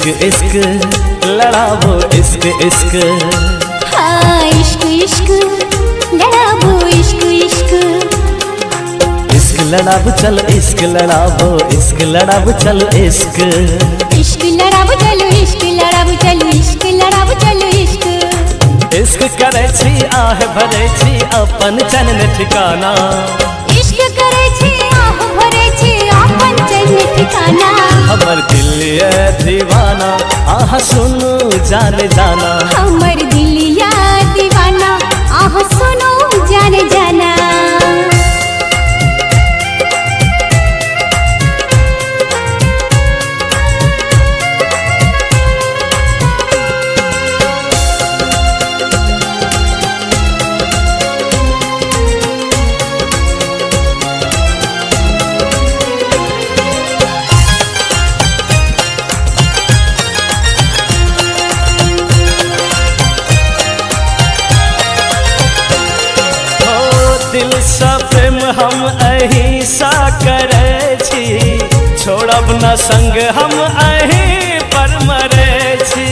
इश्क इश्क लड़ावो इश्क इश्क। हाँ इश्क इश्क लड़ावो इश्क इश्क। इश्क लड़ावो चलो इश्क लड़ावो, इश्क लड़ावो चलो इश्क। इश्क लड़ावो चलो इश्क लड़ावो चलो, इश्क लड़ावो चलो इश्क। इश्क करे छी आह भरे छी अपन चैन ठिकाना। इश्क करे छी आह भरे छी अपन चैन ठिकाना। हमर दिल ये दीवाना आह सुनो जाने जाना। हमर दिल या दीवाना आह सुनो जाने जाना। दिल सा प्रेम हम अही सा करे छी, छोड़ब न संग हम अही पर मरे छी।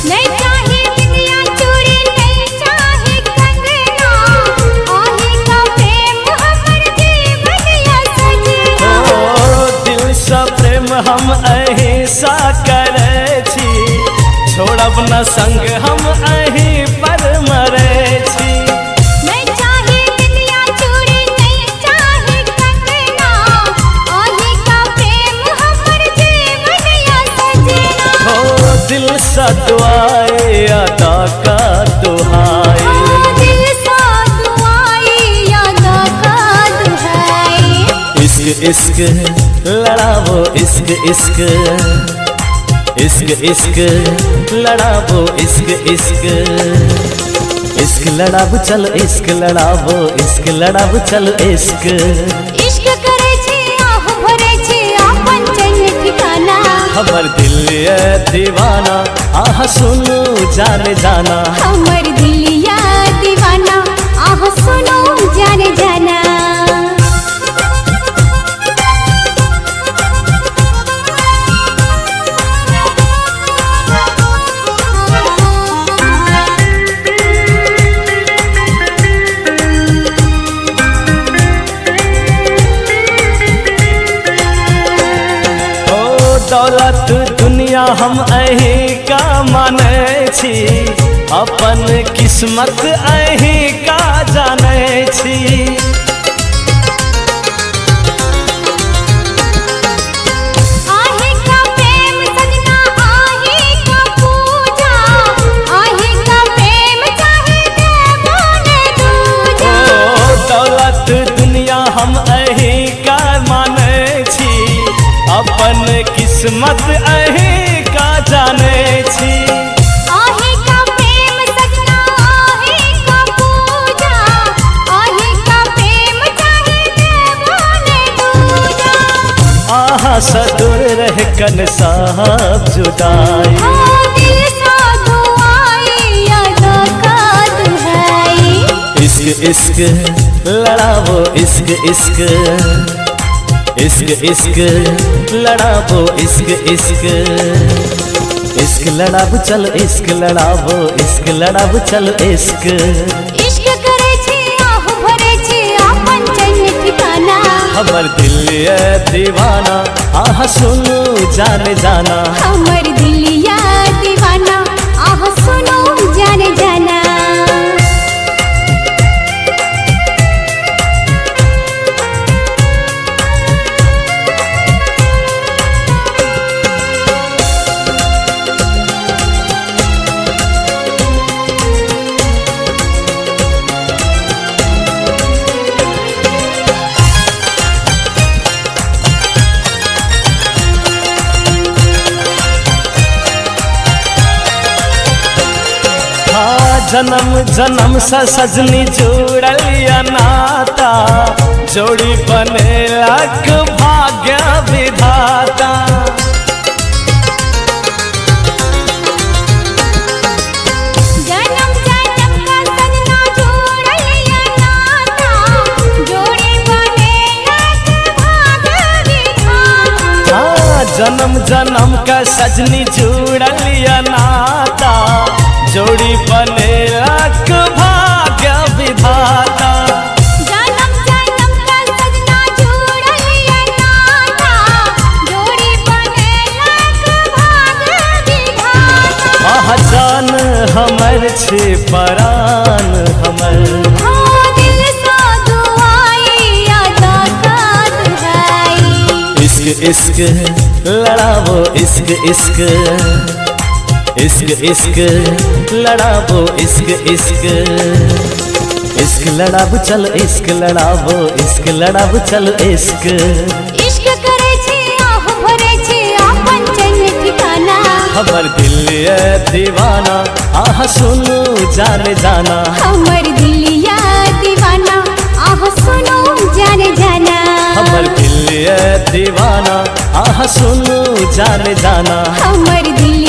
नहीं चाहे बिंदिया चूड़ी नहीं चाहे कंगना, आही का प्रेम हमर जीवन या सजना। ओ दिल सा प्रेम हम अही सा करे छी, छोड़ब न संग हम अही पर मरे छी। नहीं चाहे बिंदिया चूड़ी नहीं चाहे कंगना, आही का प्रेम हमर जीवन या सजना। हो दिल सा दुआए अदा का दुहाई। दिल सा दुआई अदा का दुहाई। इश्क इश्क लड़ावो इश्क इश्क। इश्क इश्क लड़ावो इश्क इश्क। इश्क लड़ावो चलो इश्क लड़ावो, इश्क लड़ावो चलो इश्क। इश्क करे छी आह भरे छी अपन चैन ठिकाना। हमर दिल ये दीवाना आह सुनो जाने जाना। हमर दिल या दीवाना आह सुनो जाने जाना। दौलत दुनिया हम अही का माने छी, अपन किस्मत अही का जाने छी। आही का प्रेम सजना आही का पूजा, आही का प्रेम चाहे देवो ने दूजा। ओ दौलत दुनिया हम अही का माने छी, अपन किस्मत अही का जाने छी। आही का प्रेम सजना आही का पूजा, आही का प्रेम चाहे देवो ने दूजा। आहा सदूर रह कन साहब जुदाई। दिल सा दुआई अदा का दुहाई। इश्क इश्क लड़ावो इश्क इश्क। इश्क इश्क लड़ावो इश्क इश्क। इश्क लड़ावो चलो इश्क लड़ावो, इश्क लड़ावो चलो इश्क। इश्क करे छी आह भरे छी अपन चैन ठिकाना। हमर दिल ये दीवाना आह सुनो जाने जाना। हमर दिल या दीवाना आह सुनो जाने जाना। जन्म जन्म से सजनी जुड़ल या नाता, जोड़ी बनेलक भाग्य विधाता। जन्म जन्म का सजना जोड़ल या नाता, जोड़ी बनेलक सजनी जुड़लिया नाता, जोड़ी बने रख भाग्य विधाता। जन्म जन्म का सजना जुड़लिया नाता, जोड़ी बने रख भाग्य विधाता। महाजान हमर छे परान हमर, हो दिल सा दुआई अदा कर है। इश्क इश्क लड़ावो इश्क इश्क, इश्क इश्क लड़ावो इश्क इश्क, इश्क लड़ाबो चलो इश्क लड़ाबो, इश्क लड़ाबो चलो इश्क। इश्क करे छी आह भरे छी अपन चैन ठिकाना, हमर दिल ये दीवाना आह सुनो जाने जाना। हमर दिलिया दीवाना आह सुनो जाने जाना। हमर दिल ये दीवाना आह सुनो जाने जाना। हमर दिल